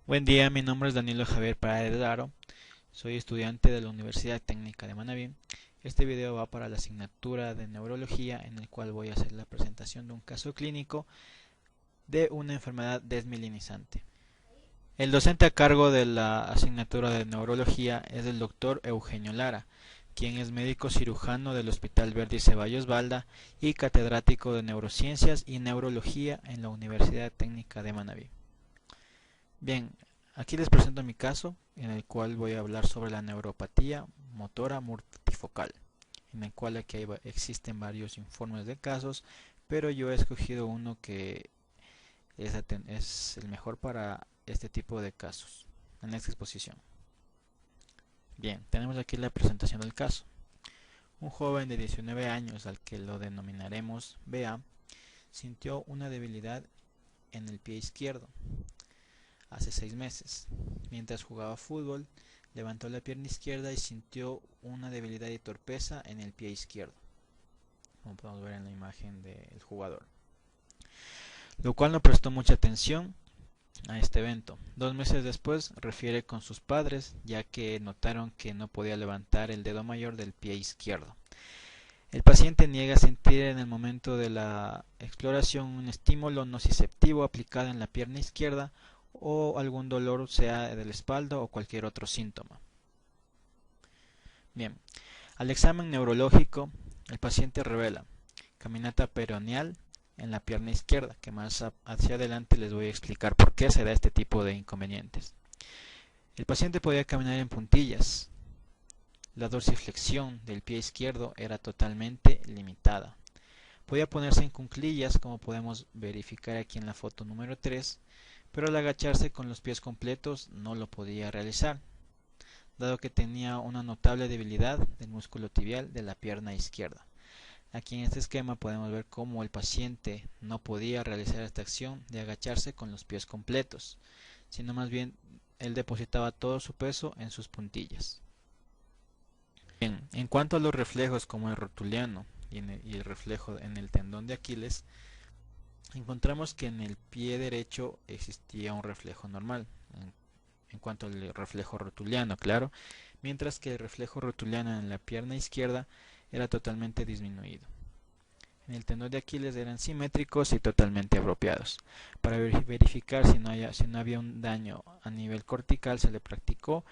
Buen día, mi nombre es Danilo Javier Paredes Aro, soy estudiante de la Universidad Técnica de Manabí. Este video va para la asignatura de neurología en el cual voy a hacer la presentación de un caso clínico de una enfermedad desmielinizante. El docente a cargo de la asignatura de neurología es el doctor Eugenio Lara, quien es médico cirujano del Hospital Verdi Ceballos Balda y catedrático de neurociencias y neurología en la Universidad Técnica de Manabí. Bien, aquí les presento mi caso en el cual voy a hablar sobre la neuropatía motora multifocal, en el cual aquí existen varios informes de casos, pero yo he escogido uno que es el mejor para este tipo de casos en esta exposición. Bien, tenemos aquí la presentación del caso. Un joven de 19 años, al que lo denominaremos BA, sintió una debilidad en el pie izquierdo hace 6 meses. Mientras jugaba fútbol, levantó la pierna izquierda y sintió una debilidad y torpeza en el pie izquierdo, como podemos ver en la imagen del jugador, lo cual no prestó mucha atención a este evento. 2 meses después refiere con sus padres, ya que notaron que no podía levantar el dedo mayor del pie izquierdo. El paciente niega sentir en el momento de la exploración un estímulo nociceptivo aplicado en la pierna izquierda o algún dolor, sea de la espalda o cualquier otro síntoma. Bien, al examen neurológico, el paciente revela caminata peroneal en la pierna izquierda, que más hacia adelante les voy a explicar por qué se da este tipo de inconvenientes. El paciente podía caminar en puntillas. La dorsiflexión del pie izquierdo era totalmente limitada. Podía ponerse en cuclillas, como podemos verificar aquí en la foto número 3, pero al agacharse con los pies completos no lo podía realizar, dado que tenía una notable debilidad del músculo tibial de la pierna izquierda. Aquí en este esquema podemos ver cómo el paciente no podía realizar esta acción de agacharse con los pies completos, sino más bien él depositaba todo su peso en sus puntillas. Bien, en cuanto a los reflejos como el rotuliano y el reflejo en el tendón de Aquiles, encontramos que en el pie derecho existía un reflejo normal, en cuanto al reflejo rotuliano, claro, mientras que el reflejo rotuliano en la pierna izquierda era totalmente disminuido. En el tendón de Aquiles eran simétricos y totalmente apropiados. Para verificar si no había un daño a nivel cortical, se le practicó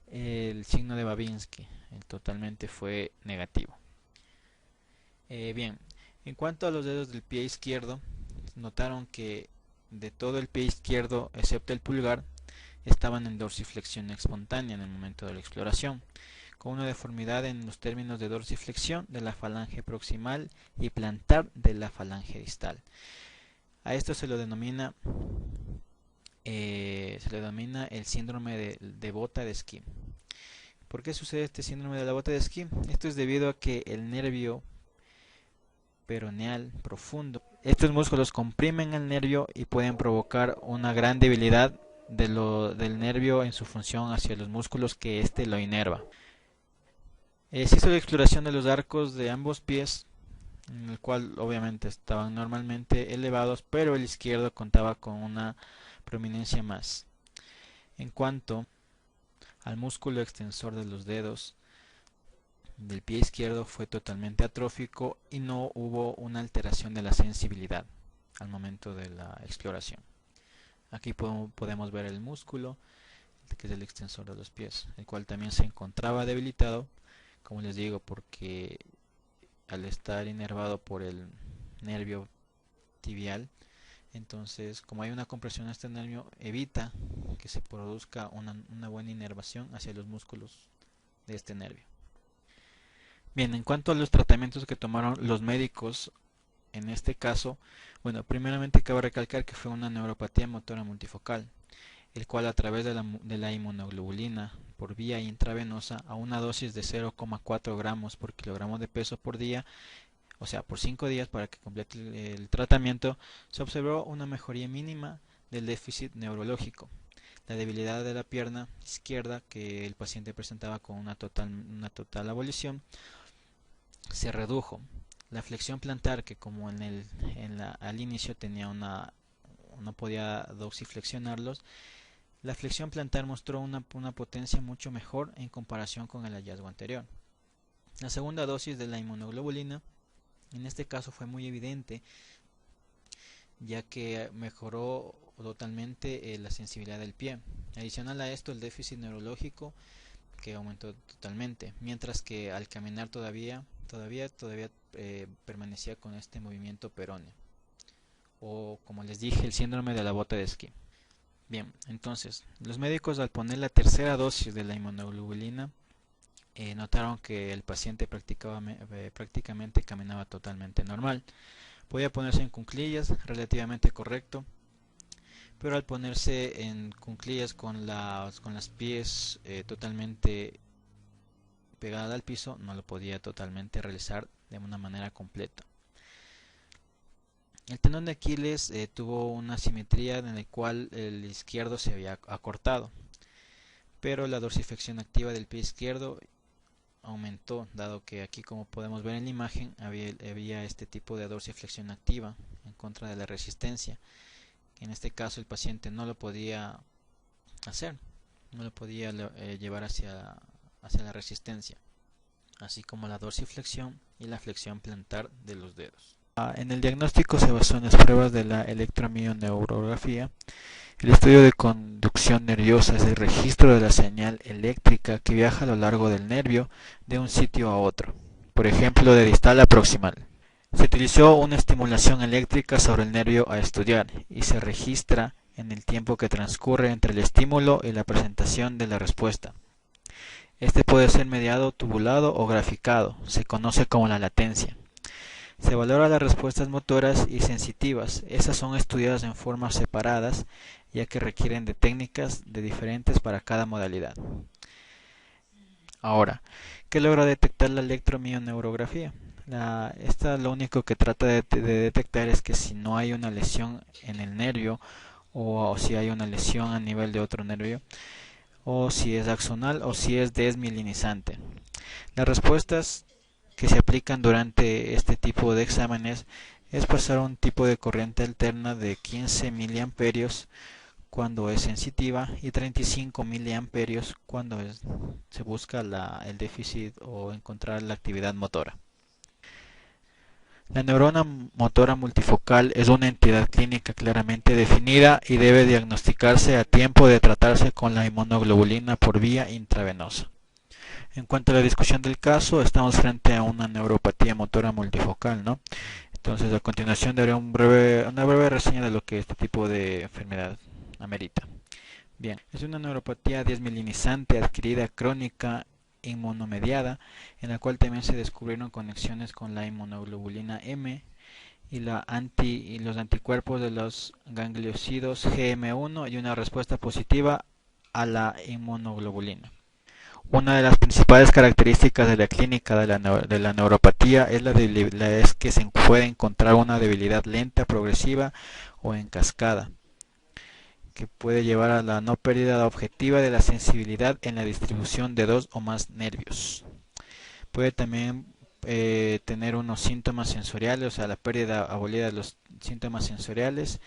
el signo de Babinski. Totalmente fue negativo. Bien, en cuanto a los dedos del pie izquierdo, notaron que de todo el pie izquierdo, excepto el pulgar, estaban en dorsiflexión espontánea en el momento de la exploración, con una deformidad en los términos de dorsiflexión de la falange proximal y plantar de la falange distal. A esto se lo denomina el síndrome de bota de esquí. ¿Por qué sucede este síndrome de la bota de esquí? Esto es debido a que el nervio peroneal profundo, estos músculos comprimen el nervio y pueden provocar una gran debilidad del nervio en su función hacia los músculos que éste lo inerva. Se hizo la exploración de los arcos de ambos pies, en el cual obviamente estaban normalmente elevados, pero el izquierdo contaba con una prominencia más. En cuanto al músculo extensor de los dedos del pie izquierdo, fue totalmente atrófico y no hubo una alteración de la sensibilidad al momento de la exploración. Aquí podemos ver el músculo, que es el extensor de los pies, el cual también se encontraba debilitado, como les digo, porque al estar inervado por el nervio tibial, entonces como hay una compresión a este nervio, evita que se produzca una buena inervación hacia los músculos de este nervio. Bien, en cuanto a los tratamientos que tomaron los médicos en este caso, bueno, primeramente cabe recalcar que fue una neuropatía motora multifocal, el cual a través de la inmunoglobulina por vía intravenosa a una dosis de 0,4 gramos por kilogramo de peso por día, o sea, por 5 días para que complete el tratamiento, se observó una mejoría mínima del déficit neurológico. La debilidad de la pierna izquierda que el paciente presentaba con una total abolición se redujo. La flexión plantar, que como al inicio tenía no podía dorsiflexionarlos, La flexión plantar mostró una potencia mucho mejor en comparación con el hallazgo anterior. La segunda dosis de la inmunoglobulina en este caso fue muy evidente, ya que mejoró totalmente la sensibilidad del pie. Adicional a esto, el déficit neurológico que aumentó totalmente, mientras que al caminar todavía permanecía con este movimiento peroneo, o como les dije, el síndrome de la bota de esquí. Bien, entonces, los médicos al poner la tercera dosis de la inmunoglobulina notaron que el paciente prácticamente caminaba totalmente normal. Podía ponerse en cuclillas, relativamente correcto, pero al ponerse en cuclillas con las pies totalmente pegada al piso, no lo podía totalmente realizar de una manera completa. El tendón de Aquiles tuvo una simetría en la cual el izquierdo se había acortado, pero la dorsiflexión activa del pie izquierdo aumentó, dado que aquí, como podemos ver en la imagen, había este tipo de dorsiflexión activa en contra de la resistencia. En este caso el paciente no lo podía hacer, no lo podía llevar hacia la resistencia, así como la dorsiflexión y la flexión plantar de los dedos. En el diagnóstico se basó en las pruebas de la electromioneurografía. El estudio de conducción nerviosa es el registro de la señal eléctrica que viaja a lo largo del nervio de un sitio a otro, por ejemplo de distal a proximal. Se utilizó una estimulación eléctrica sobre el nervio a estudiar y se registra en el tiempo que transcurre entre el estímulo y la presentación de la respuesta. Este puede ser mediado, tubulado o graficado, se conoce como la latencia. Se valora las respuestas motoras y sensitivas. Esas son estudiadas en formas separadas, ya que requieren de técnicas diferentes para cada modalidad. Ahora, ¿qué logra detectar la electromioneurografía? Esta lo único que trata de detectar es que si no hay una lesión en el nervio, o si hay una lesión a nivel de otro nervio, o si es axonal o si es desmielinizante. Las respuestas que se aplican durante este tipo de exámenes es pasar un tipo de corriente alterna de 15 miliamperios cuando es sensitiva y 35 miliamperios cuando se busca el déficit o encontrar la actividad motora. La neurona motora multifocal es una entidad clínica claramente definida y debe diagnosticarse a tiempo de tratarse con la inmunoglobulina por vía intravenosa. En cuanto a la discusión del caso, estamos frente a una neuropatía motora multifocal, ¿no? Entonces, a continuación daré una breve reseña de lo que este tipo de enfermedad amerita. Bien, es una neuropatía desmielinizante adquirida crónica inmunomediada, en la cual también se descubrieron conexiones con la inmunoglobulina M y los anticuerpos de los gangliosidos GM1 y una respuesta positiva a la inmunoglobulina. Una de las principales características de la clínica de la neuropatía es que se puede encontrar una debilidad lenta, progresiva o en cascada, que puede llevar a la no pérdida objetiva de la sensibilidad en la distribución de dos o más nervios. Puede también tener unos síntomas sensoriales, o sea, la pérdida abolida de los síntomas sensoriales.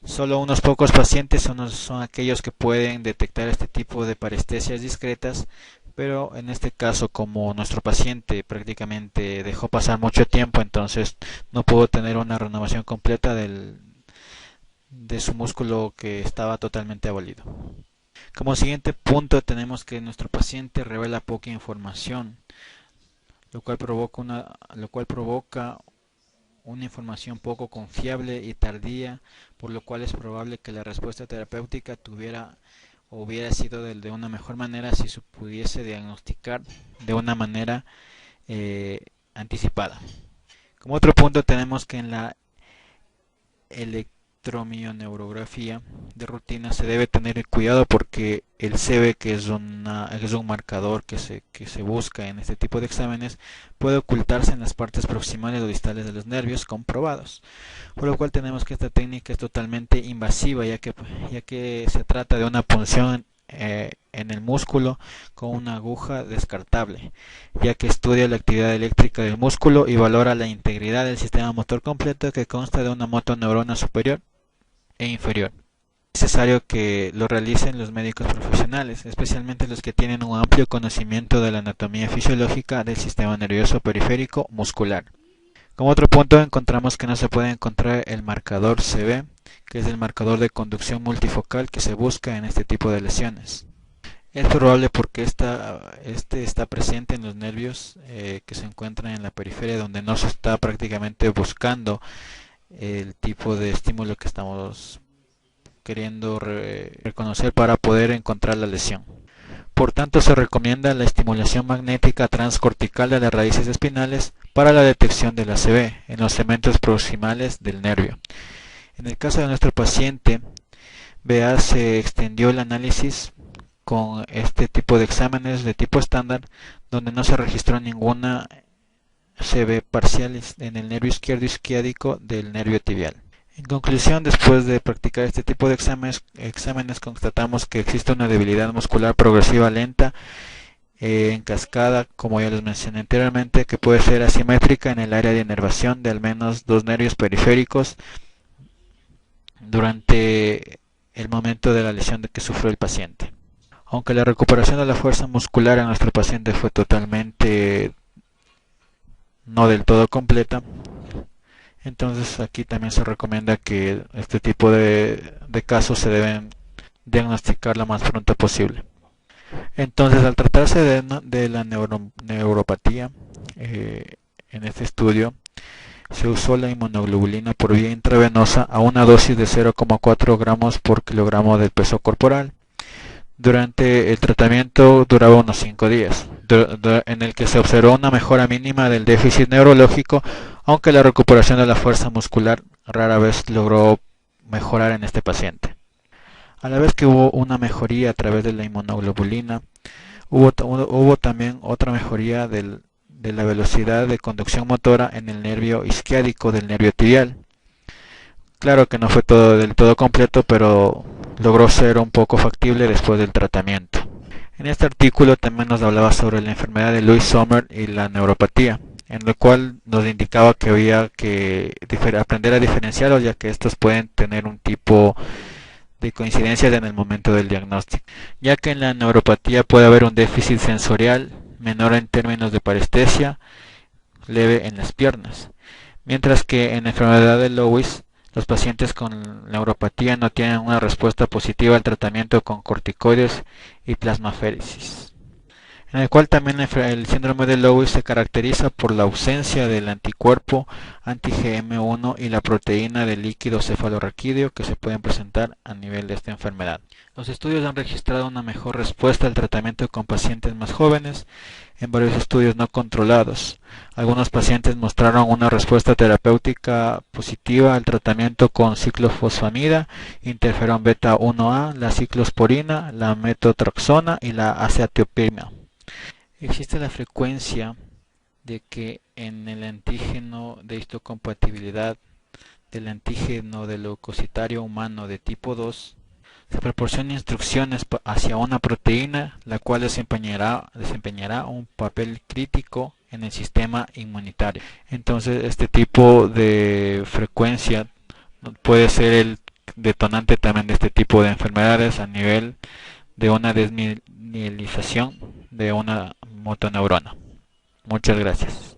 Solo unos pocos pacientes son aquellos que pueden detectar este tipo de parestesias discretas, pero en este caso, como nuestro paciente prácticamente dejó pasar mucho tiempo, entonces no pudo tener una renovación completa de su músculo que estaba totalmente abolido. Como siguiente punto tenemos que nuestro paciente revela poca información, lo cual provoca una información poco confiable y tardía, por lo cual es probable que la respuesta terapéutica hubiera sido de una mejor manera si se pudiese diagnosticar de una manera anticipada. Como otro punto tenemos que en la electromioneurografía de rutina se debe tener cuidado porque el CB, que es un marcador que se busca en este tipo de exámenes, puede ocultarse en las partes proximales o distales de los nervios comprobados, por lo cual tenemos que esta técnica es totalmente invasiva, ya que se trata de una punción en el músculo con una aguja descartable, ya que estudia la actividad eléctrica del músculo y valora la integridad del sistema motor completo, que consta de una motoneurona superior e inferior. Es necesario que lo realicen los médicos profesionales, especialmente los que tienen un amplio conocimiento de la anatomía fisiológica del sistema nervioso periférico muscular. Como otro punto encontramos que no se puede encontrar el marcador CB, que es el marcador de conducción multifocal que se busca en este tipo de lesiones. Es probable porque este está presente en los nervios que se encuentran en la periferia, donde no se está prácticamente buscando el tipo de estímulo que estamos queriendo reconocer para poder encontrar la lesión. Por tanto, se recomienda la estimulación magnética transcortical de las raíces espinales para la detección del ACV en los segmentos proximales del nervio. En el caso de nuestro paciente, BA se extendió el análisis con este tipo de exámenes de tipo estándar, donde no se registró ninguna ACV parcial en el nervio izquierdo isquiádico del nervio tibial. En conclusión, después de practicar este tipo de exámenes constatamos que existe una debilidad muscular progresiva lenta en cascada, como ya les mencioné anteriormente, que puede ser asimétrica en el área de inervación de al menos dos nervios periféricos durante el momento de la lesión de que sufrió el paciente. Aunque la recuperación de la fuerza muscular en nuestro paciente fue totalmente no del todo completa, entonces aquí también se recomienda que este tipo de casos se deben diagnosticar lo más pronto posible. Entonces, al tratarse de la neuropatía, en este estudio se usó la inmunoglobulina por vía intravenosa a una dosis de 0,4 gramos por kilogramo del peso corporal. Durante el tratamiento duraba unos 5 días, en el que se observó una mejora mínima del déficit neurológico, aunque la recuperación de la fuerza muscular rara vez logró mejorar en este paciente. A la vez que hubo una mejoría a través de la inmunoglobulina, hubo también otra mejoría de la velocidad de conducción motora en el nervio isquiádico del nervio tibial. Claro que no fue todo del todo completo, pero logró ser un poco factible después del tratamiento. En este artículo también nos hablaba sobre la enfermedad de Lewis Sommer y la neuropatía, en lo cual nos indicaba que había que aprender a diferenciarlos, ya que estos pueden tener un tipo de coincidencias en el momento del diagnóstico, ya que en la neuropatía puede haber un déficit sensorial menor en términos de parestesia leve en las piernas, mientras que en la enfermedad de Lewis los pacientes con neuropatía no tienen una respuesta positiva al tratamiento con corticoides y plasmaféresis, en el cual también el síndrome de Lewis se caracteriza por la ausencia del anticuerpo anti-GM1 y la proteína del líquido cefalorraquídeo que se pueden presentar a nivel de esta enfermedad. Los estudios han registrado una mejor respuesta al tratamiento con pacientes más jóvenes en varios estudios no controlados. Algunos pacientes mostraron una respuesta terapéutica positiva al tratamiento con ciclofosfamida, interferón beta 1A, la ciclosporina, la metotrexona y la azathioprina. Existe la frecuencia de que en el antígeno de histocompatibilidad del antígeno del leucocitario humano de tipo 2 se proporciona instrucciones hacia una proteína la cual desempeñará un papel crítico en el sistema inmunitario. Entonces este tipo de frecuencia puede ser el detonante también de este tipo de enfermedades a nivel de una desmielinización de una motoneurona. Muchas gracias.